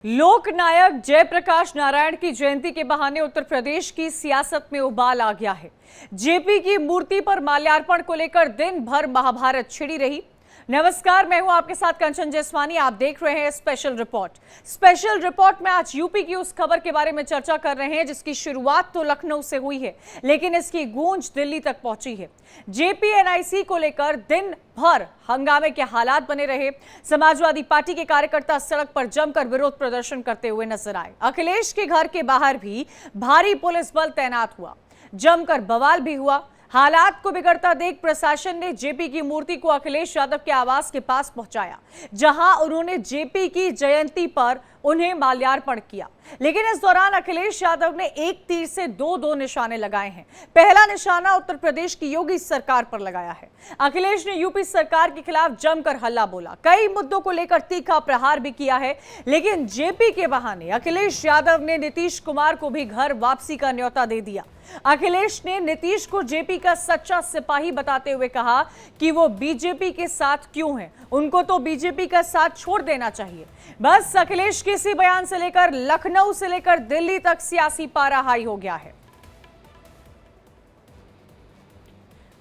लोक नायक जयप्रकाश नारायण की जयंती के बहाने उत्तर प्रदेश की सियासत में उबाल आ गया है। जेपी की मूर्ति पर माल्यार्पण को लेकर दिन भर महाभारत छिड़ी रही। नमस्कार, मैं हूं आपके साथ कंचन जसवानी। आप देख रहे हैं स्पेशल रिपोर्ट। स्पेशल रिपोर्ट में आज यूपी की उस खबर के बारे में चर्चा कर रहे हैं जिसकी शुरुआत तो लखनऊ से हुई है, लेकिन इसकी गूंज दिल्ली तक पहुंची है। जेपीएनआईसी को लेकर दिन भर हंगामे के हालात बने रहे। समाजवादी पार्टी के कार्यकर्ता सड़क पर जमकर विरोध प्रदर्शन करते हुए नजर आए। अखिलेश के घर के बाहर भी भारी पुलिस बल तैनात हुआ, जमकर बवाल भी हुआ। हालात को बिगड़ता देख प्रशासन ने जेपी की मूर्ति को अखिलेश यादव के आवास के पास पहुंचाया, जहां उन्होंने जेपी की जयंती पर उन्हें माल्यार्पण किया। लेकिन इस दौरान अखिलेश यादव ने एक तीर से दो निशाने लगाए हैं। पहला निशाना उत्तर प्रदेश की योगी सरकार पर लगाया है। अखिलेश ने यूपी सरकार के खिलाफ जमकर हल्ला बोला, कई मुद्दों को लेकर तीखा प्रहार भी किया है। लेकिन जेपी के बहाने अखिलेश यादव ने नीतीश कुमार को भी घर वापसी का न्योता दे दिया। अखिलेश ने नीतीश को जेपी का सच्चा सिपाही बताते हुए कहा कि वो बीजेपी के साथ क्यों हैं, उनको तो बीजेपी का साथ छोड़ देना चाहिए। बस अखिलेश के इसी बयान से लेकर लखनऊ से लेकर दिल्ली तक सियासी पारा हाई हो गया है।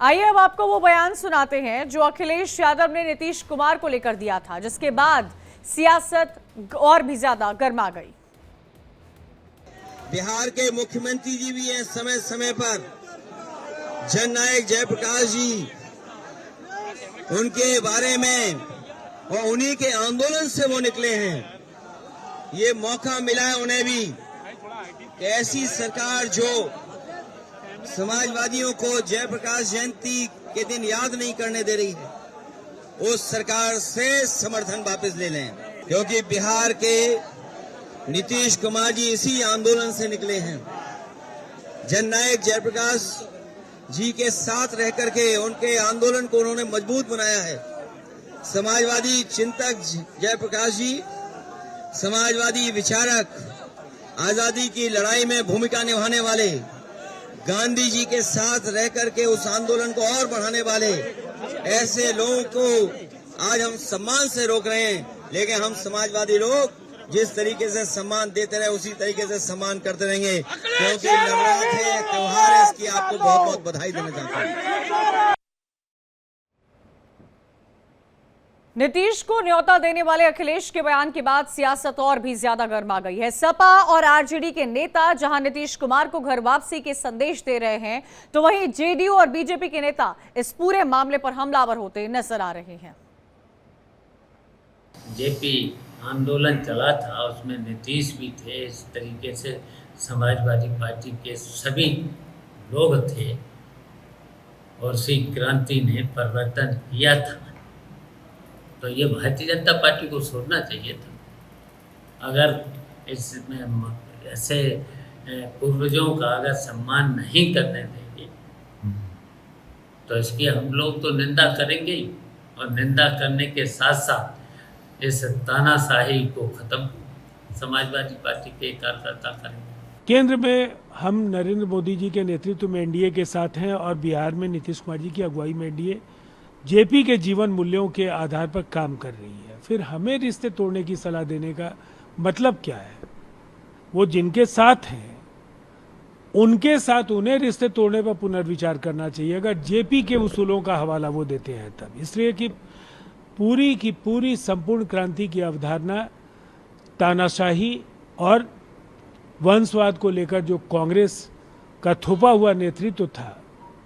आइए अब आपको वो बयान सुनाते हैं जो अखिलेश यादव ने नीतीश कुमार को लेकर दिया था, जिसके बाद सियासत और भी ज्यादा गर्मा गई। बिहार के मुख्यमंत्री जी भी हैं, समय समय पर जननायक जयप्रकाश जी, उनके बारे में और उन्हीं के आंदोलन से वो निकले हैं। ये मौका मिला है उन्हें भी कि ऐसी सरकार जो समाजवादियों को जयप्रकाश जयंती के दिन याद नहीं करने दे रही है, उस सरकार से समर्थन वापस ले लें, क्योंकि बिहार के नीतीश कुमार जी इसी आंदोलन से निकले हैं। जननायक जयप्रकाश जी के साथ रह करके उनके आंदोलन को उन्होंने मजबूत बनाया है। समाजवादी चिंतक जयप्रकाश जी, समाजवादी विचारक, आजादी की लड़ाई में भूमिका निभाने वाले, गांधी जी के साथ रह करके उस आंदोलन को और बढ़ाने वाले, ऐसे लोगों को आज हम सम्मान से रोक रहे हैं। लेकिन हम समाजवादी लोग जिस तरीके से सम्मान देते रहे उसी तरीके से सम्मान करते रहेंगे, क्योंकि नवरात्र है, त्योहार है। इसकी आपको बहुत बहुत बधाई देना चाहता हूँ। नीतीश को न्योता देने वाले अखिलेश के बयान के बाद सियासत और भी ज्यादा गर्मा गई है। सपा और आरजेडी के नेता जहां नीतीश कुमार को घर वापसी के संदेश दे रहे हैं, तो वहीं जेडीयू और बीजेपी के नेता इस पूरे मामले पर हमलावर होते नजर आ रहे हैं। जेपी आंदोलन चला था, उसमें नीतीश भी थे, इस तरीके से समाजवादी पार्टी के सभी लोग थे और श्री क्रांति ने परिवर्तन किया था। तो ये भारतीय जनता पार्टी को छोड़ना चाहिए था। अगर इसमें ऐसे पूर्वजों का अगर सम्मान नहीं करने देंगे तो इसकी हम लोग तो निंदा करेंगे ही, और निंदा करने के साथ साथ इस तानाशाही को खत्म समाजवादी पार्टी के कार्यकर्ता करेंगे। केंद्र में हम नरेंद्र मोदी जी के नेतृत्व में एनडीए के साथ हैं और बिहार में नीतीश कुमार जी की अगुवाई में एनडीए जेपी के जीवन मूल्यों के आधार पर काम कर रही है। फिर हमें रिश्ते तोड़ने की सलाह देने का मतलब क्या है? वो जिनके साथ हैं उनके साथ उन्हें रिश्ते तोड़ने पर पुनर्विचार करना चाहिए, अगर जेपी के उसूलों का हवाला वो देते हैं तब। इसलिए कि पूरी की पूरी संपूर्ण क्रांति की अवधारणा तानाशाही और वंशवाद को लेकर जो कांग्रेस का थोपा हुआ नेतृत्व था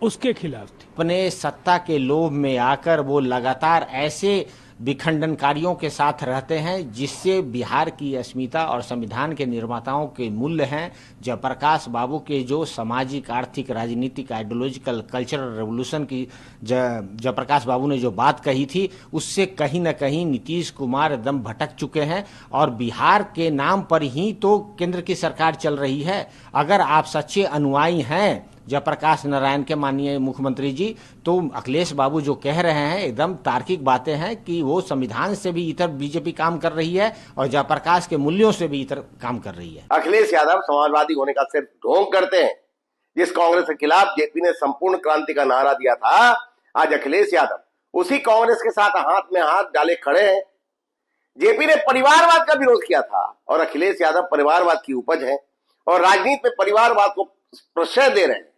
उसके खिलाफ थी। अपने सत्ता के लोभ में आकर वो लगातार ऐसे विखंडनकारियों के साथ रहते हैं जिससे बिहार की अस्मिता और संविधान के निर्माताओं के मूल्य हैं। जयप्रकाश बाबू के जो सामाजिक, आर्थिक, राजनीतिक, आइडियोलॉजिकल, कल्चरल रेवोल्यूशन की जयप्रकाश बाबू ने जो बात कही थी, उससे कहीं न कहीं नीतीश कुमार एकदम भटक चुके हैं और बिहार के नाम पर ही तो केंद्र की सरकार चल रही है। अगर आप सच्चे अनुयायी हैं जयप्रकाश नारायण के माननीय मुख्यमंत्री जी, तो अखिलेश बाबू जो कह रहे हैं एकदम तार्किक बातें हैं कि वो संविधान से भी इतर बीजेपी काम कर रही है और जयप्रकाश के मूल्यों से भी इतर काम कर रही है। अखिलेश यादव समाजवादी होने का सिर्फ ढोंग करते हैं। जिस कांग्रेस के खिलाफ जेपी ने संपूर्ण क्रांति का नारा दिया था, आज अखिलेश यादव उसी कांग्रेस के साथ हाथ में हाथ डाले खड़े हैं। जेपी ने परिवारवाद का विरोध किया था और अखिलेश यादव परिवारवाद की उपज है और राजनीति में परिवारवाद को प्रश्रय दे रहे हैं।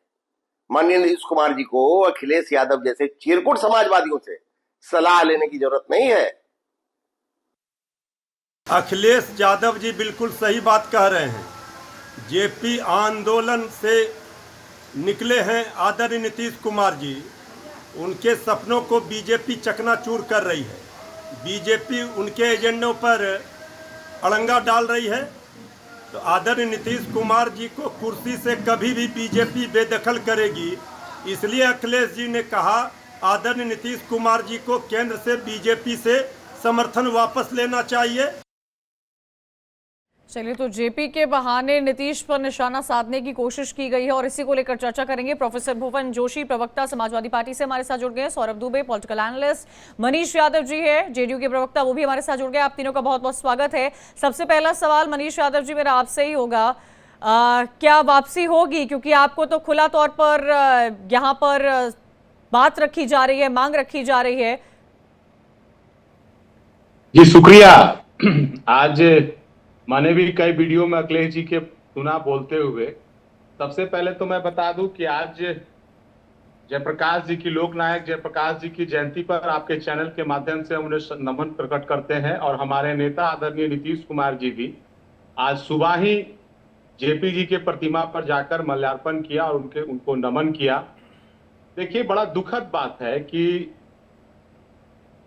माननीय नीतीश कुमार जी को अखिलेश यादव जैसे चिरकुट समाजवादियों से सलाह लेने की जरूरत नहीं है। अखिलेश यादव जी बिल्कुल सही बात कह रहे हैं। जेपी आंदोलन से निकले हैं आदरणीय नीतीश कुमार जी, उनके सपनों को बीजेपी चकनाचूर कर रही है। बीजेपी उनके एजेंडों पर अड़ंगा डाल रही है, तो आदरणीय नीतीश कुमार जी को कुर्सी से कभी भी बीजेपी बेदखल करेगी। इसलिए अखिलेश जी ने कहा आदरणीय नीतीश कुमार जी को केंद्र से बीजेपी से समर्थन वापस लेना चाहिए। चलिए, तो जेपी के बहाने नीतीश पर निशाना साधने की कोशिश की गई है और इसी को लेकर चर्चा करेंगे। प्रोफेसर भुवन जोशी, प्रवक्ता समाजवादी पार्टी से हमारे साथ जुड़ गए हैं। Saurabh Dubey, political analyst. मनीष यादव जी है, जेडीयू के प्रवक्ता, वो भी हमारे साथ जुड़ गए। आप तीनों का बहुत बहुत स्वागत है। सबसे पहला सवाल मनीष यादव जी मेरा आपसे ही होगा, क्या वापसी होगी? क्योंकि आपको तो खुला तौर पर यहाँ पर बात रखी जा रही है, मांग रखी जा रही है। जी शुक्रिया। आज मैंने भी कई वीडियो में अखिलेश जी के सुना बोलते हुए। सबसे पहले तो मैं बता दूं कि आज जयप्रकाश जी की, लोकनायक जयप्रकाश जी की जयंती पर आपके चैनल के माध्यम से हम उन्हें नमन प्रकट करते हैं और हमारे नेता आदरणीय नीतीश कुमार जी भी आज सुबह ही जेपी जी के प्रतिमा पर जाकर माल्यार्पण किया और उनको नमन किया। देखिए, बड़ा दुखद बात है कि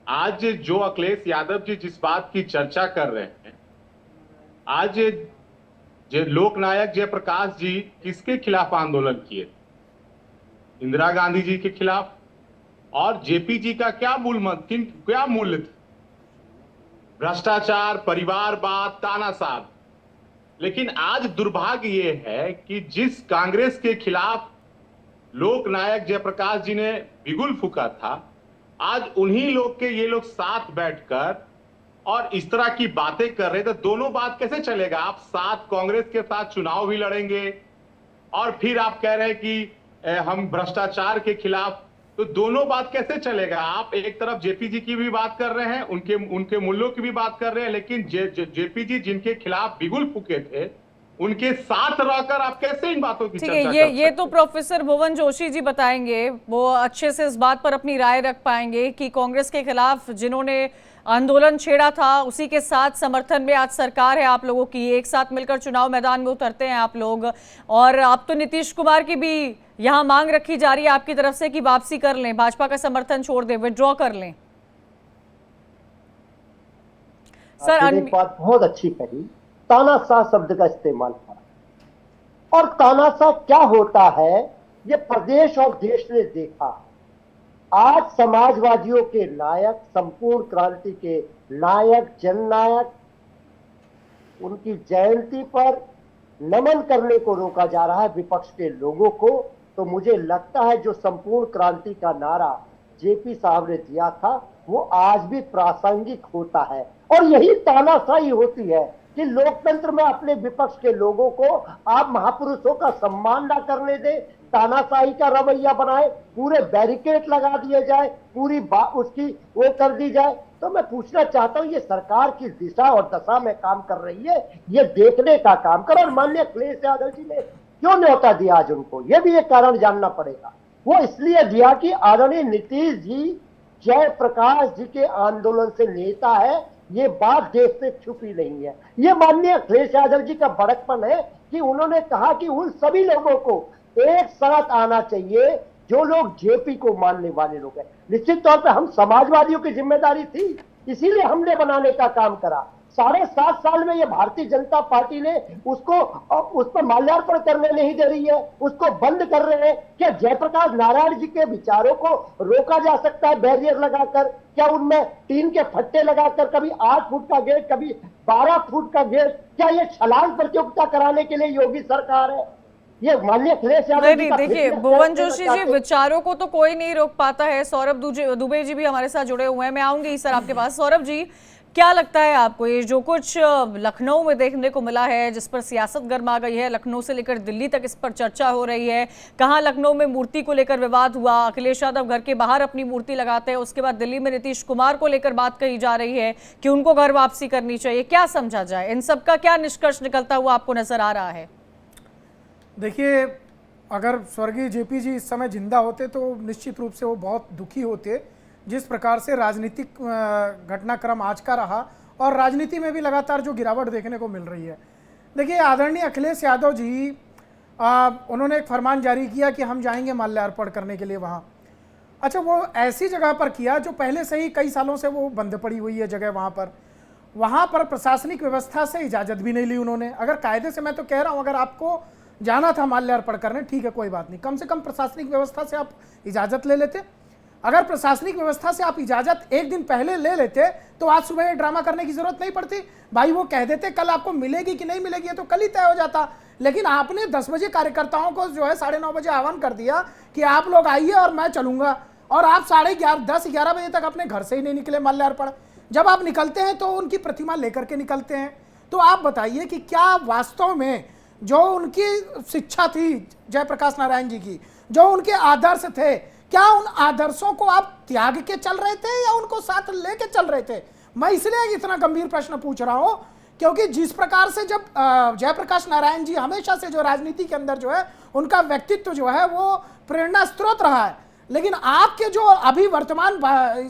आज जो अखिलेश यादव जी जिस बात की चर्चा कर रहे हैं, आज जो लोकनायक जयप्रकाश जी किसके खिलाफ आंदोलन किए? इंदिरा गांधी जी के खिलाफ। और जेपी जी का क्या मूल्य था? भ्रष्टाचार, परिवारवाद, तानाशाह। लेकिन आज दुर्भाग्य ये है कि जिस कांग्रेस के खिलाफ लोकनायक जयप्रकाश जी ने बिगुल फूंका था, आज उन्हीं लोग के ये लोग साथ बैठकर और इस तरह की बातें कर रहे। तो दोनों बात कैसे चलेगा? आप साथ कांग्रेस के साथ चुनाव भी लड़ेंगे और फिर आप कह रहे हैं कि हम भ्रष्टाचार के खिलाफ, तो दोनों बात कैसे चलेगा? आप एक तरफ जेपी जी की भी बात कर रहे हैं, उनके मूल्यों की भी बात कर रहे हैं, लेकिन जेपी जी जिनके खिलाफ बिगुल फूके थे, उनके साथ रहकर आप कैसे इन बातों की चर्चा कर सकते हैं? ये तो प्रोफेसर भुवन जोशी जी बताएंगे, वो अच्छे से इस बात पर अपनी राय रख पाएंगे कि कांग्रेस के खिलाफ जिन्होंने आंदोलन छेड़ा था उसी के साथ समर्थन में आज सरकार है आप लोगों की, एक साथ मिलकर चुनाव मैदान में उतरते हैं आप लोग। और अब तो नीतीश कुमार की भी यहाँ मांग रखी जा रही है आपकी तरफ से कि वापसी कर लें, भाजपा का समर्थन छोड़ दें, विड्रॉ कर लें। सर, एक बात बहुत अच्छी कही, तानाशाह शब्द का इस्तेमाल करा। और तानाशाह क्या होता है ये प्रदेश और देश ने देखा। आज समाजवादियों के नायक, संपूर्ण क्रांति के नायक, जननायक, उनकी जयंती पर नमन करने को रोका जा रहा है विपक्ष के लोगों को। तो मुझे लगता है जो संपूर्ण क्रांति का नारा जेपी साहब ने दिया था वो आज भी प्रासंगिक होता है। और यही तानाशाही होती है कि लोकतंत्र में अपने विपक्ष के लोगों को आप महापुरुषों का सम्मान ना करने दे, तानाशाही का रवैया बनाए, पूरे बैरिकेड लगा दिए जाए, पूरी उसकी वो कर दी जाए। तो मैं पूछना चाहता हूं ये सरकार किस दिशा और दशा में काम कर रही है, ये देखने का काम करो। और माननीय अखिलेश यादव जी ने क्यों न्योता दिया आज उनको, ये भी एक कारण जानना पड़ेगा। वो इसलिए दिया कि आदरणीय नीतीश जी जयप्रकाश जी के आंदोलन से नेता है, ये बात देश से छुपी नहीं है। ये माननीय अखिलेश यादव जी का बड़कपन है कि उन्होंने कहा कि उन सभी लोगों को एक साथ आना चाहिए जो लोग जेपी को मानने वाले लोग हैं। निश्चित तौर पे हम समाजवादियों की जिम्मेदारी थी, इसीलिए हमने बनाने का काम करा। 7.5 साल में ये भारतीय जनता पार्टी ने उसको उस पर माल्यार्पण करने नहीं दे रही है, उसको बंद कर रहे हैं। क्या जयप्रकाश नारायण जी के विचारों को रोका जा सकता है बैरियर लगाकर? क्या उनमें टीन के फट्टे लगाकर, कभी 8 फुट का गेट, कभी 12 फुट का गेट? क्या ये छलांग प्रतियोगिता कराने के लिए योगी सरकार है? ये माननीय अखिलेश यादव जी, देखिए भुवन जोशी जी, विचारों को तो कोई नहीं रोक पाता है। सौरभ दुबे जी भी हमारे साथ जुड़े हुए हैं, मैं आऊंगी सर आपके पास। सौरभ जी, क्या लगता है आपको, ये जो कुछ लखनऊ में देखने को मिला है, जिस पर सियासत गर्मा गई है, लखनऊ से लेकर दिल्ली तक इस पर चर्चा हो रही है, कहाँ लखनऊ में मूर्ति को लेकर विवाद हुआ, अखिलेश यादव घर के बाहर अपनी मूर्ति लगाते हैं, उसके बाद दिल्ली में नीतीश कुमार को लेकर बात कही जा रही है कि उनको घर वापसी करनी चाहिए, क्या समझा जाए? इन सब का क्या निष्कर्ष निकलता हुआ आपको नजर आ रहा है? देखिए, अगर स्वर्गीय जेपी जी इस समय जिंदा होते तो निश्चित रूप से वो बहुत दुखी होते, जिस प्रकार से राजनीतिक घटनाक्रम आज का रहा और राजनीति में भी लगातार जो गिरावट देखने को मिल रही है। देखिए, आदरणीय अखिलेश यादव जी उन्होंने एक फरमान जारी किया कि हम जाएंगे माल्यार्पण करने के लिए वहाँ। अच्छा, वो ऐसी जगह पर किया जो पहले से ही कई सालों से वो बंद पड़ी हुई है जगह, वहाँ पर प्रशासनिक व्यवस्था से इजाज़त भी नहीं ली उन्होंने। अगर कायदे से, मैं तो कह रहा हूँ, अगर आपको जाना था माल्यार्पण करने, ठीक है, कोई बात नहीं, कम से कम प्रशासनिक व्यवस्था से आप इजाज़त ले लेते। अगर प्रशासनिक व्यवस्था से आप इजाज़त एक दिन पहले ले लेते तो आज सुबह ये ड्रामा करने की जरूरत नहीं पड़ती। भाई वो कह देते कल आपको मिलेगी कि नहीं मिलेगी, तो कल ही तय हो जाता। लेकिन आपने 10 बजे कार्यकर्ताओं को जो है 9:30 बजे आह्वान कर दिया कि आप लोग आइए और मैं चलूंगा, और आप 10:30-11 बजे तक अपने घर से ही नहीं निकले माल्यार्पण। जब आप निकलते हैं तो उनकी प्रतिमा लेकर के निकलते हैं। तो आप बताइए कि क्या वास्तव में जो उनकी शिक्षा थी जयप्रकाश नारायण जी की, जो उनके आदर्श थे, क्या उन आदर्शों को आप त्याग के चल रहे थे या उनको साथ लेके चल रहे थे? मैं इसलिए इतना गंभीर प्रश्न पूछ रहा हूं क्योंकि जिस प्रकार से जब जयप्रकाश नारायण जी हमेशा से जो राजनीति के अंदर जो है उनका व्यक्तित्व जो है वो प्रेरणा स्रोत रहा है, लेकिन आपके जो अभी वर्तमान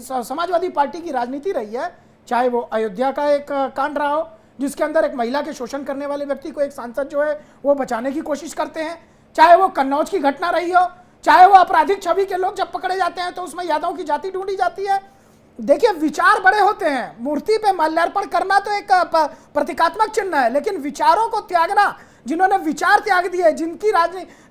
समाजवादी पार्टी की राजनीति रही है, चाहे वो अयोध्या का एक कांड रहा हो जिसके अंदर एक महिला के शोषण करने वाले व्यक्ति को एक सांसद जो है वो बचाने की कोशिश करते हैं, चाहे वो कन्नौज की घटना रही हो, चाहे वो आपराधिक छवि के लोग जब पकड़े जाते हैं तो उसमें यादव की जाति ढूंढी जाती है। देखिए, विचार बड़े होते हैं, मूर्ति पे माल्यार्पण करना तो एक प्रतीकात्मक चिन्ह है, लेकिन विचारों को त्यागना, जिन्होंने विचार त्याग दिए, जिनकी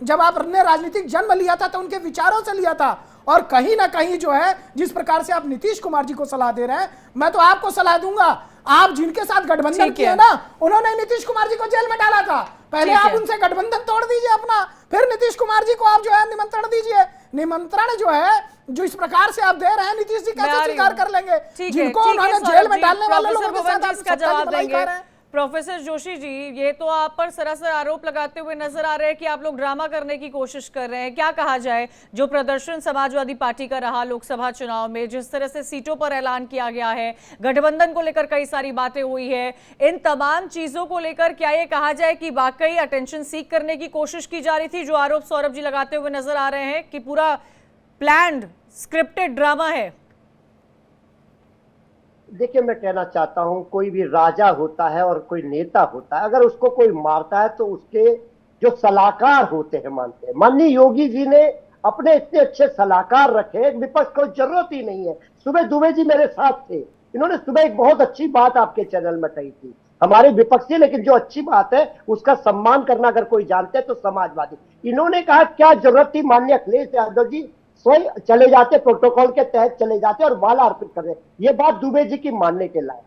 जब आपने राजनीतिक जन्म लिया था तो उनके विचारों से लिया था, और कहीं ना कहीं जो है जिस प्रकार से आप नीतीश कुमार जी को सलाह दे रहे हैं, मैं तो आपको सलाह दूंगा, आप जिनके साथ गठबंधन किया ना, उन्होंने नीतीश कुमार जी को जेल में डाला था। पहले आप उनसे गठबंधन तोड़ दीजिए अपना, फिर नीतीश कुमार जी को आप जो है निमंत्रण दीजिए। निमंत्रण जो है जो इस प्रकार से आप दे रहे हैं, नीतीश जी कैसे स्वीकार कर लेंगे? जिनको उन्होंने जेल में डालने वाले लोगों के साथ आप इसका जवाब देंगे। रहे हैं। प्रोफेसर जोशी जी, ये तो आप पर सरासर आरोप लगाते हुए नजर आ रहे हैं कि आप लोग ड्रामा करने की कोशिश कर रहे हैं। क्या कहा जाए, जो प्रदर्शन समाजवादी पार्टी का रहा लोकसभा चुनाव में, जिस तरह से सीटों पर ऐलान किया गया है, गठबंधन को लेकर कई सारी बातें हुई है, इन तमाम चीजों को लेकर क्या ये कहा जाए कि वाकई अटेंशन सीख करने की कोशिश की जा रही थी, जो आरोप सौरभ जी लगाते हुए नजर आ रहे हैं कि पूरा प्लान्ड स्क्रिप्टेड ड्रामा है? देखिए, मैं कहना चाहता हूं, कोई भी राजा होता है और कोई नेता होता है, अगर उसको कोई मारता है तो उसके जो सलाहकार होते हैं मानते हैं। माननीय योगी जी ने अपने इतने अच्छे सलाहकार रखे, विपक्ष को जरूरत ही नहीं है। सुबह दुबे जी मेरे साथ थे, इन्होंने सुबह एक बहुत अच्छी बात आपके चैनल में कही थी, हमारे विपक्षी, लेकिन जो अच्छी बात है उसका सम्मान करना अगर कोई जानते हैं तो समाजवादी। इन्होंने कहा क्या जरूरत थी, माननीय अखिलेश यादव जी स्वयं चले जाते, प्रोटोकॉल के तहत चले जाते और माला अर्पित कर रहे। ये बात दुबे जी की मानने के लायक,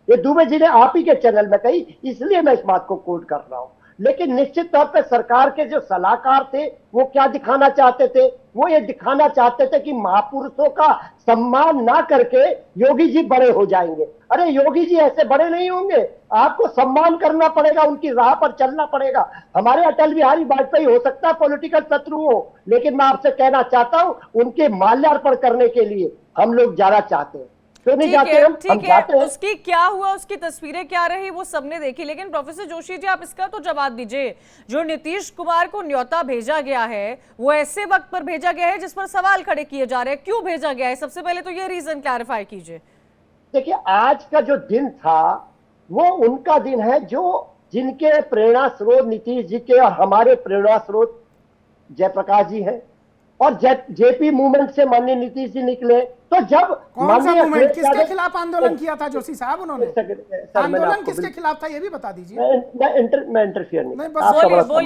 ये दुबे जी ने आप ही के चैनल में कही, इसलिए मैं इस बात को कोट कर रहा हूं। लेकिन निश्चित तौर पे सरकार के जो सलाहकार थे वो क्या दिखाना चाहते थे? वो ये दिखाना चाहते थे कि महापुरुषों का सम्मान ना करके योगी जी बड़े हो जाएंगे। अरे योगी जी ऐसे बड़े नहीं होंगे, आपको सम्मान करना पड़ेगा, उनकी राह पर चलना पड़ेगा। हमारे अटल बिहारी वाजपेयी हो सकता है पॉलिटिकल शत्रु हो, लेकिन मैं आपसे कहना चाहता हूं उनके माल्यार्पण करने के लिए हम लोग जाना चाहते हैं। क्यों नहीं जाते? हम जाते हैं। उसकी क्या हुआ, उसकी तस्वीरें क्या रही, वो सबने देखी। लेकिन प्रोफेसर जोशी जी, आप इसका तो जवाब दीजिए, जो नीतीश कुमार को न्योता भेजा गया है वो ऐसे वक्त पर भेजा गया है जिस पर सवाल खड़े किए जा रहे हैं, क्यों भेजा गया है? सबसे पहले तो ये रीजन क्लैरिफाई कीजिए। देखिए, आज का जो दिन था वो उनका दिन है जो जिनके प्रेरणा स्रोत नीतीश जी के और हमारे प्रेरणा स्रोत जयप्रकाश जी हैं, और जेपी मूवमेंट से माननीय नीतीश जी निकले। तो जब कौन सा मूवमेंट, किसके खिलाफ आंदोलन किया था जोशी साहब उन्होंने? आंदोलन किसके खिलाफ था ये भी बता दीजिए। मैं इंटरफियर नहीं।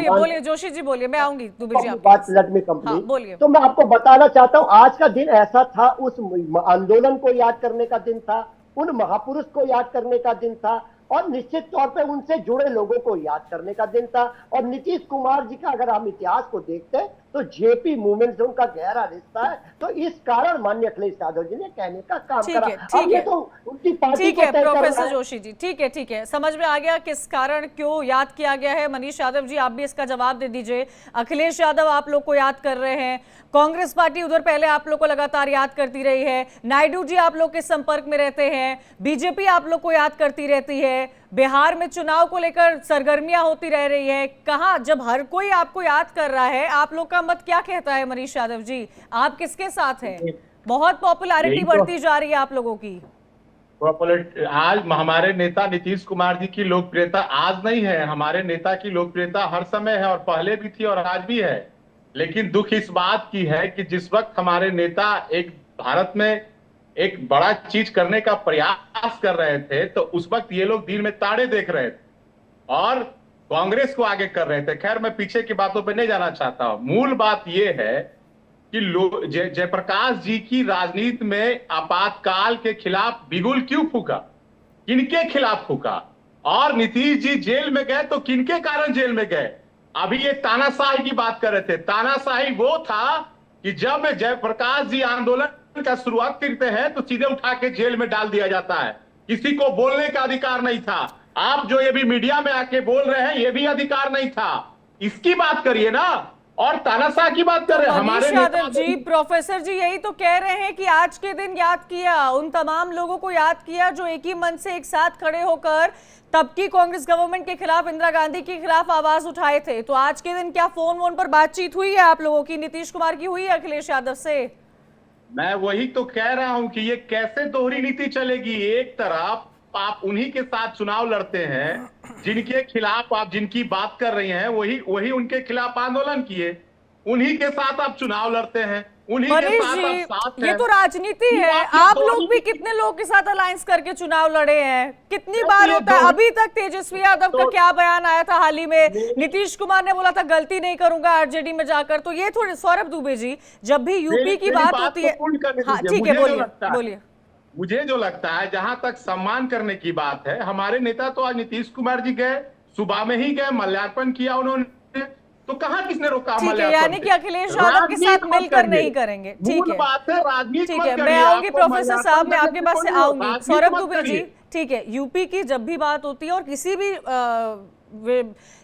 बोलिए जोशी जी, बोलिए, मैं आऊंगी दुबे जी बात, लेट मी कंप्लीट। बोलिए। तो मैं आपको बताना चाहता हूँ आज का दिन ऐसा था, उस आंदोलन को याद करने का दिन था, उन महापुरुष को याद करने का दिन था, और निश्चित तौर पे उनसे जुड़े लोगों को याद करने का दिन था। और नीतीश कुमार जी का अगर हम इतिहास को देखते हैं तो जेपी मूवमेंट से उनका गहरा रिश्ता है। तो इस कारण माननीय अखिलेश यादव जी ने कहने का काम करा। ठीक है, तो उनकी पार्टी ठीक को है तय करना प्रोफेसर है। जोशी जी, ठीक है, समझ में आ गया किस कारण क्यों याद किया गया है। मनीष यादव जी, आप भी इसका जवाब दे दीजिए। अखिलेश यादव आप लोग को याद कर रहे हैं, कांग्रेस पार्टी उधर पहले आप लोग को लगातार याद करती रही है, नायडू जी आप लोग के संपर्क में रहते हैं, बीजेपी आप लोग को याद करती रहती है, बिहार में चुनाव को लेकर सरगर्मियां होती रह रही है। कहां जब हर कोई आपको याद कर रहा है, आप लोग का मत क्या कहता है? मनीष यादव जी, आप किसके साथ हैं? बहुत पॉपुलैरिटी बढ़ती जा रही है आप लोगों की। आज हमारे नेता नीतीश कुमार जी की लोकप्रियता आज नहीं है, हमारे नेता की लोकप्रियता हर समय है और पहले भी थी और आज भी है। लेकिन दुख इस बात की है कि जिस वक्त हमारे नेता एक भारत में एक बड़ा चीज करने का प्रयास कर रहे थे, तो उस वक्त ये लोग दिल में ताड़े देख रहे थे और कांग्रेस को आगे कर रहे थे। खैर, मैं पीछे की बातों पर नहीं जाना चाहता हूं। मूल बात यह है कि जयप्रकाश जी की राजनीति में आपातकाल के खिलाफ बिगुल क्यों फूका, किनके खिलाफ फूका, और नीतीश जी जेल में गए तो किनके कारण जेल में गए। अभी ये तानाशाही की बात कर रहे थे। तानाशाही वो था कि जब जयप्रकाश जी आंदोलन का शुरुआत करते हैं तो सीधे उठा के जेल में डाल दिया जाता है, किसी को बोलने का अधिकार नहीं था। आप जो ये भी मीडिया में आके बोल रहे हैं, ये भी अधिकार नहीं था। इसकी बात करिए ना, और तानाशाह की बात कर रहे हैं हमारे यादव जी। प्रोफेसर जी यही तो कह रहे हैं कि आज के दिन याद किया, उन तमाम लोगों को याद किया जो एक ही मन से एक साथ खड़े होकर तब की कांग्रेस गवर्नमेंट के खिलाफ, इंदिरा गांधी के खिलाफ आवाज उठाए थे। तो आज के दिन क्या फोन वोन पर बातचीत हुई है आप लोगों की, नीतीश कुमार की हुई है अखिलेश यादव से? मैं वही तो कह रहा हूं कि ये कैसे दोहरी नीति चलेगी। एक तरफ आप उन्हीं के साथ चुनाव लड़ते हैं जिनके खिलाफ आप जिनकी बात कर रही हैं, वही उनके खिलाफ आंदोलन किए, उन्हीं के साथ आप चुनाव लड़ते हैं, उन्हीं के साथ आप साथ हैं। ये तो राजनीति है। आप लोग भी कितने लोगों के साथ अलायंस करके चुनाव लड़े हैं, कितनी बार होता है? अभी तक तेजस्वी यादव का क्या बयान आया था हाल ही में, नीतीश कुमार ने बोला था गलती नहीं करूंगा आरजेडी में जाकर। तो ये थोड़े, सौरभ दुबे जी, जब भी यूपी की बात होती है, हाँ ठीक है, बोलिए। मुझे जो लगता है, जहां तक सम्मान करने की बात है, हमारे नेता तो आज नीतीश कुमार जी गए, सुबह में ही गए, माल्यार्पण किया उन्होंने, तो कहां किसने रोका? ठीक है, यानी कि अखिलेश यादव के साथ मिलकर नहीं करेंगे। ठीक है, बात है राजनीति। ठीक है, मैं आऊंगी प्रोफेसर साहब, मैं आपके पास से आऊंगी। सौरभ दुबे जी, ठीक है, यूपी की जब भी बात होती है और किसी भी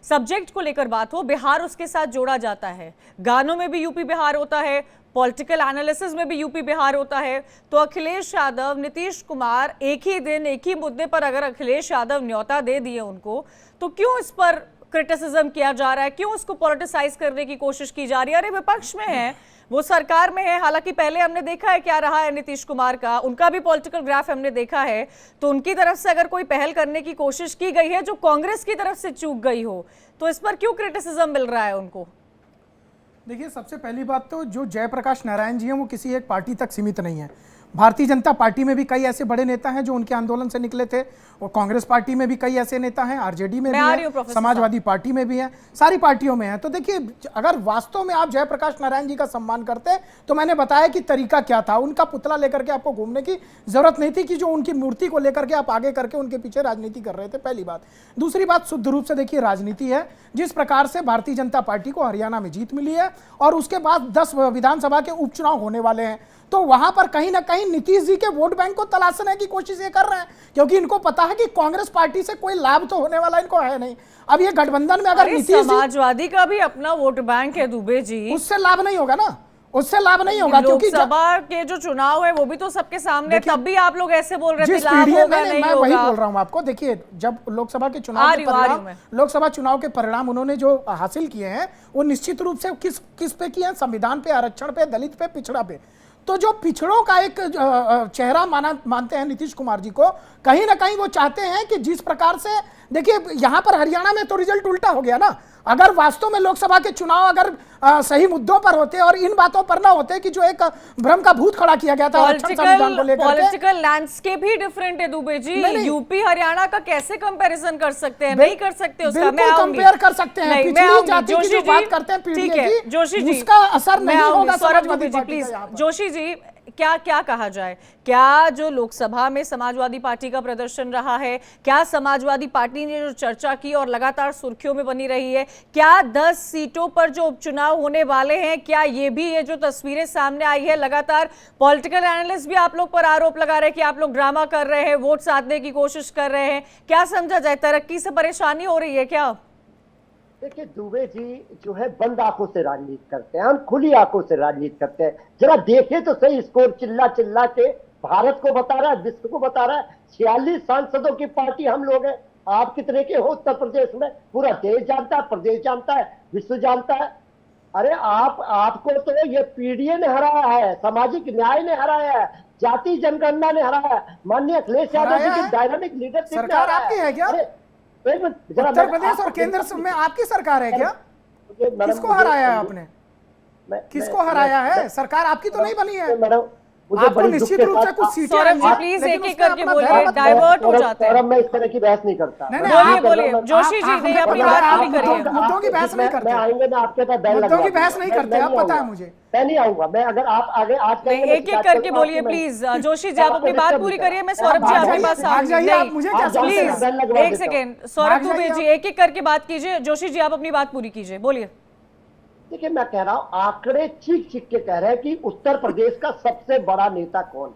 सब्जेक्ट को लेकर बात हो, बिहार उसके साथ जोड़ा जाता है। गानों में भी यूपी बिहार होता है, पॉलिटिकल एनालिसिस में भी यूपी बिहार होता है। तो अखिलेश यादव, नीतीश कुमार, एक ही दिन एक ही मुद्दे पर अगर अखिलेश यादव न्योता दे दिए उनको, तो क्यों इस पर क्रिटिसिज्म किया जा रहा है, क्यों उसको पॉलिटिसाइज करने की कोशिश की जा रही है? अरे विपक्ष में है, वो सरकार में है। हालांकि पहले हमने देखा है क्या रहा है नीतीश कुमार का, उनका भी पॉलिटिकल ग्राफ हमने देखा है। तो उनकी तरफ से अगर कोई पहल करने की कोशिश की गई है जो कांग्रेस की तरफ से चूक गई हो, तो इस पर क्यों क्रिटिसिज्म मिल रहा है उनको? देखिए, सबसे पहली बात तो जो जयप्रकाश नारायण जी हैं वो किसी एक पार्टी तक सीमित नहीं है। भारतीय जनता पार्टी में भी कई ऐसे बड़े नेता हैं जो उनके आंदोलन से निकले थे, और कांग्रेस पार्टी में भी कई ऐसे नेता हैं, आरजेडी में भी हैं, समाजवादी पार्टी में भी हैं, सारी पार्टियों में हैं। तो देखिए, अगर वास्तव में आप जयप्रकाश नारायण जी का सम्मान करते तो मैंने बताया कि तरीका क्या था। उनका पुतला लेकर के आपको घूमने की जरूरत नहीं थी कि जो उनकी मूर्ति को लेकर के आप आगे करके उनके पीछे राजनीति कर रहे थे, पहली बात। दूसरी बात, शुद्ध रूप से देखिए राजनीति है। जिस प्रकार से भारतीय जनता पार्टी को हरियाणा में जीत मिली है और उसके बाद 10 विधानसभा के उपचुनाव होने वाले हैं, तो वहां पर कहीं ना कहीं नीतीश जी के वोट बैंक को तलाशने की कोशिश ये कर रहे हैं, क्योंकि इनको पता है कि कांग्रेस पार्टी से कोई लाभ तो होने वाला इनको है नहीं। अब ये गठबंधन में अगर नीतीश समाजवादी का भी अपना वोट बैंक है दुबे जी, उससे लाभ नहीं होगा ना, उससे लाभ नहीं होगा, क्योंकि लोकसभा के जो चुनाव है वो भी तो सबके सामने, तब भी आप लोग ऐसे बोल रहे थे लाभ होगा नहीं मैं होगा। वही बोल रहा हूं आपको। देखिए, जब लोकसभा के चुनाव के परिणाम उन्होंने जो हासिल किए हैं वो निश्चित रूप से किस पे किए हैं? संविधान पे, आरक्षण पे, दलित पे, पिछड़ा पे। तो जो पिछड़ों का एक चेहरा मानते हैं नीतीश कुमार जी को, कहीं ना कहीं वो चाहते हैं कि जिस प्रकार से, देखिए यहां पर हरियाणा में तो रिजल्ट उल्टा हो गया ना। अगर वास्तव में लोकसभा के चुनाव अगर सही मुद्दों पर होते और इन बातों पर ना होते कि जो एक भ्रम का भूत खड़ा किया गया था संविधान को लेकर, पॉलिटिकल लैंडस्केप ही डिफरेंट है दुबे जी। यूपी हरियाणा का कैसे कंपैरिजन कर सकते हैं? नहीं कर सकते उसका। मैं कंपेयर कर सकते हैं, पिछड़ी जाति की जो बात करते हैं, ठीक है जोशी जी, उसका असर नहीं होगा। सौरभ दुबे जी प्लीज। जोशी जी, क्या क्या कहा जाए, क्या जो लोकसभा में समाजवादी पार्टी का प्रदर्शन रहा है, क्या समाजवादी पार्टी ने जो चर्चा की और लगातार सुर्खियों में बनी रही है, क्या 10 सीटों पर जो उपचुनाव होने वाले हैं, क्या ये भी ये जो तस्वीरें सामने आई है, लगातार पॉलिटिकल एनालिस्ट भी आप लोग पर आरोप लगा रहे हैं कि आप लोग ड्रामा कर रहे हैं, वोट साधने की कोशिश कर रहे हैं, क्या समझा जाए? तरक्की से परेशानी हो रही है क्या? देखिए, दुबे जी जो है बंद आंखों से राजनीति करते हैं, हम खुली आंखों से राजनीति करते हैं। जरा देखे तो सही स्कोर, चिल्ला चिल्ला के भारत को बता रहा है, विश्व को बता रहा है। 46 सांसदों की पार्टी हम लोग हैं। आप कितने के हो उत्तर प्रदेश में? पूरा देश जानता है, प्रदेश जानता है, विश्व जानता है। अरे आपको तो ये पीडीए ने हराया है, सामाजिक न्याय ने हराया है, जाति जनगणना ने हराया है, माननीय अखिलेश यादव जी की डायनामिक लीडरशिप सरकार आपकी है क्या? उत्तर प्रदेश और केंद्र में आपकी सरकार है क्या? किसको हराया है आपने? किसको हराया है? सरकार आपकी तो नहीं बनी है। आपको निश्चित रूप से कुछ सीटें। सौरभ जी प्लीज एक एक करके बोलिए, डाइवर्ट हो जाते हैं। मैं इस तरह की बहस नहीं करता। बोलिए बोलिए जोशी जी, नहीं अपनी बात पूरी करिए। मुद्दों की बहस नहीं करते, आएंगे ना आपके पास बैन मुद्दों की बहस नहीं करते, अब पता है मुझे। मैं नहीं आऊंगा, मैं अगर आप आगे आज एक एक करके बोलिए प्लीज। जोशी जी आप अपनी बात पूरी करिए, मैं सौरभ जी आपके पास प्लीज एक सेकेंड। सौरभ दुबे जी एक एक करके बात कीजिए, जोशी जी आप अपनी बात पूरी कीजिए, बोलिए। देखिए, मैं कह रहा हूं, आंकड़े चीख चीख के कह रहे हैं कि उत्तर प्रदेश का सबसे बड़ा नेता कौन है।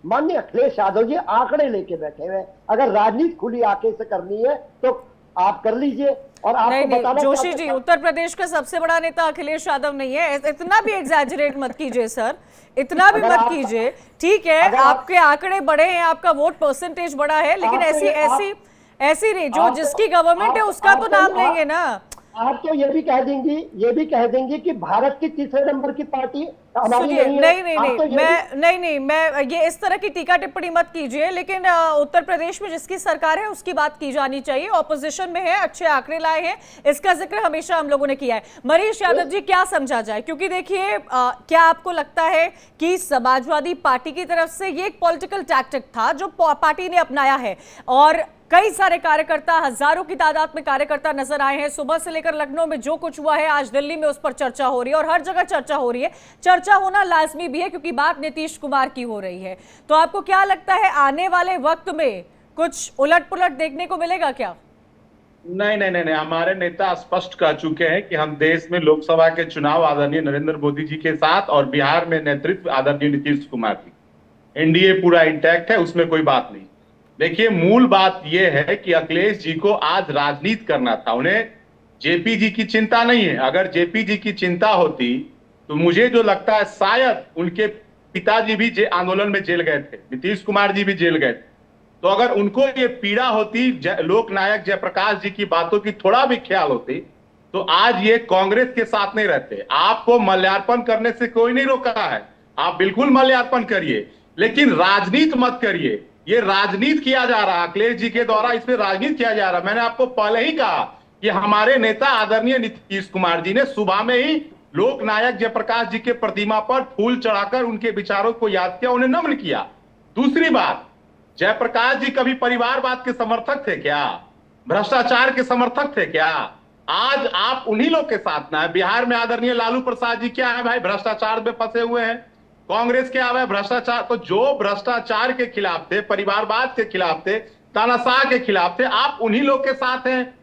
माननीय अखिलेश यादव जी आंकड़े लेके बैठे हुए हैं। अगर राजनीति खुली आंखें से करनी है तो आप कर लीजिए। और आपको बताना जोशी जी, उत्तर प्रदेश का सबसे बड़ा नेता अखिलेश यादव नहीं है, इतना भी एग्जैजरेट मत कीजिए सर, इतना भी मत कीजिए। ठीक है, आपके आंकड़े बड़े हैं, आपका वोट परसेंटेज बड़ा है, लेकिन ऐसी नहीं, जो जिसकी गवर्नमेंट है उसका तो नाम लेंगे ना। आप तो ये भी कह देंगी कि भारत की तीसरे नंबर की पार्टी हमारी नहीं है। नहीं, मैं ये इस तरह की टीका टिप्पणी मत कीजिए, लेकिन उत्तर प्रदेश में जिसकी सरकार है उसकी बात की जानी चाहिए। ऑपोजिशन में है, अच्छे आंकड़े लाए हैं, इसका जिक्र हमेशा हम लोगों ने किया है। मनीष यादव जी क्या समझा जाए, क्योंकि देखिए क्या आपको लगता है कि समाजवादी पार्टी की तरफ से ये एक पॉलिटिकल टैक्टिक था जो पार्टी ने अपनाया है, और कई सारे कार्यकर्ता, हजारों की तादाद में कार्यकर्ता नजर आए हैं। सुबह से लेकर लखनऊ में जो कुछ हुआ है, आज दिल्ली में उस पर चर्चा हो रही है और हर जगह चर्चा हो रही है। चर्चा होना लाजमी भी है क्योंकि बात नीतीश कुमार की हो रही है। तो आपको क्या लगता है आने वाले वक्त में कुछ उलट पुलट देखने को मिलेगा क्या? नहीं, हमारे नेता स्पष्ट कह चुके हैं कि हम देश में लोकसभा के चुनाव आदरणीय नरेंद्र मोदी जी के साथ और बिहार में नेतृत्व आदरणीय नीतीश कुमार जी, एनडीए पूरा इंटैक्ट है, उसमें कोई बात नहीं। देखिए, मूल बात यह है कि अखिलेश जी को आज राजनीति करना था, उन्हें जेपी जी की चिंता नहीं है। अगर जेपी जी की चिंता होती तो मुझे जो लगता है शायद उनके पिताजी भी आंदोलन में जेल गए थे, नीतीश कुमार जी भी जेल गए थे, तो अगर उनको ये पीड़ा होती, लोकनायक जयप्रकाश जी की बातों की थोड़ा भी ख्याल होती, तो आज ये कांग्रेस के साथ नहीं रहते। आपको माल्यार्पण करने से कोई नहीं रोका है, आप बिल्कुल माल्यार्पण करिए, लेकिन राजनीति मत करिए। ये राजनीति किया जा रहा है, अखिलेश जी के द्वारा इसमें राजनीति किया जा रहा है। मैंने आपको पहले ही कहा कि हमारे नेता आदरणीय नीतीश कुमार जी ने सुबह में ही लोकनायक जयप्रकाश जी के प्रतिमा पर फूल चढ़ाकर उनके विचारों को याद किया, उन्हें नमन किया। दूसरी बात, जयप्रकाश जी कभी परिवारवाद के समर्थक थे क्या? भ्रष्टाचार के समर्थक थे क्या? आज आप उन्हीं लोग के साथ ना है। बिहार में आदरणीय लालू प्रसाद जी क्या है भाई? भ्रष्टाचार में फंसे हुए हैं। कांग्रेस क्या है? भ्रष्टाचार। तो जो भ्रष्टाचार के खिलाफ थे, परिवारवाद के खिलाफ थे, तानाशाह के खिलाफ थे, आप उन्हीं लोग के साथ हैं,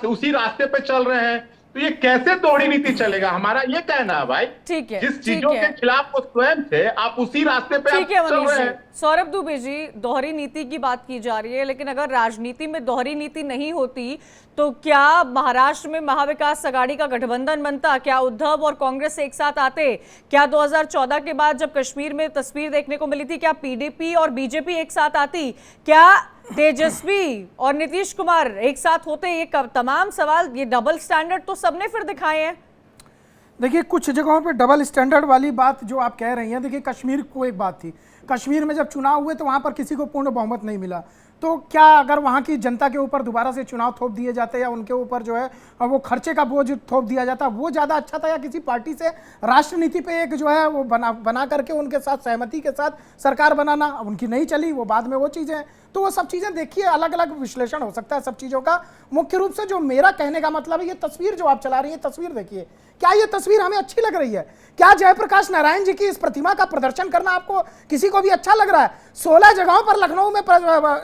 उसी रास्ते पे चल रहे हैं। तो ये कैसे दोहरी नीति चलेगा? हमारा ये कहना है भाई, ठीक है, जिस चीजों के खिलाफ वो स्वयं थे, आप उसी रास्ते पे ठीक है। चल रहे हैं। सौरभ दुबे जी, दोहरी नीति की बात की जा रही है, लेकिन अगर राजनीति में दोहरी नीति नहीं होती तो क्या महाराष्ट्र में महाविकास अघाड़ी का गठबंधन बनता? क्या उद्धव और कांग्रेस एक साथ आते? क्या 2014 के बाद जब कश्मीर में तस्वीर देखने को मिली थी, क्या पीडीपी और बीजेपी एक साथ आती? क्या तेजस्वी और नीतीश कुमार एक साथ होते? ये तमाम सवाल, ये डबल स्टैंडर्ड तो सबने फिर दिखाए हैं। देखिए, कुछ जगहों पे डबल स्टैंडर्ड वाली बात जो आप कह रही हैं, देखिए कश्मीर को एक बात थी, कश्मीर में जब चुनाव हुए तो वहां पर किसी को पूर्ण बहुमत नहीं मिला, तो क्या अगर वहां की जनता के ऊपर दोबारा से चुनाव थोप दिए जाते या उनके ऊपर जो है वो खर्चे का बोझ थोप दिया जाता, वो ज़्यादा अच्छा था, या किसी पार्टी से राष्ट्रनीति पे एक जो है वो बना करके उनके साथ सहमति के साथ सरकार बनाना? उनकी नहीं चली, वो बाद में वो चीज़ें। तो वो सब चीजें देखिए, अलग अलग विश्लेषण हो सकता है सब चीजों का। मुख्य रूप से जो मेरा कहने का मतलब है, ये तस्वीर जो आप चला रही है, तस्वीर देखिए, क्या ये तस्वीर हमें अच्छी लग रही है? क्या जयप्रकाश नारायण जी की इस प्रतिमा का प्रदर्शन करना आपको किसी को भी अच्छा लग रहा है? 16 जगहों पर लखनऊ में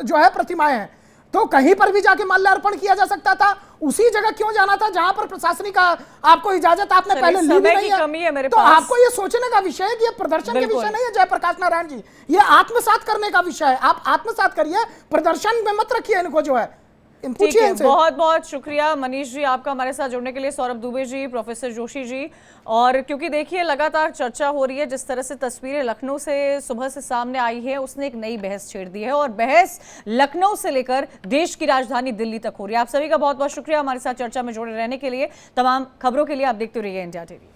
जो है प्रतिमाएं हैं, तो कहीं पर भी जाके माल्यार्पण किया जा सकता था। उसी जगह क्यों जाना था जहां पर प्रशासनिक आपको इजाजत आपने पहले ली भी नहीं है? तो आपको ये सोचने का विषय है कि ये प्रदर्शन के विषय नहीं है जयप्रकाश नारायण जी, ये आत्मसात करने का विषय है। आप आत्मसात करिए, प्रदर्शन में मत रखिए इनको, जो है ठीक है। बहुत बहुत शुक्रिया मनीष जी आपका हमारे साथ जुड़ने के लिए, सौरभ दुबे जी, प्रोफेसर जोशी जी। और क्योंकि देखिए लगातार चर्चा हो रही है, जिस तरह से तस्वीरें लखनऊ से सुबह से सामने आई है, उसने एक नई बहस छेड़ दी है, और बहस लखनऊ से लेकर देश की राजधानी दिल्ली तक हो रही है। आप सभी का बहुत बहुत शुक्रिया हमारे साथ चर्चा में जुड़े रहने के लिए। तमाम खबरों के लिए आप देखते रहिए इंडिया टीवी।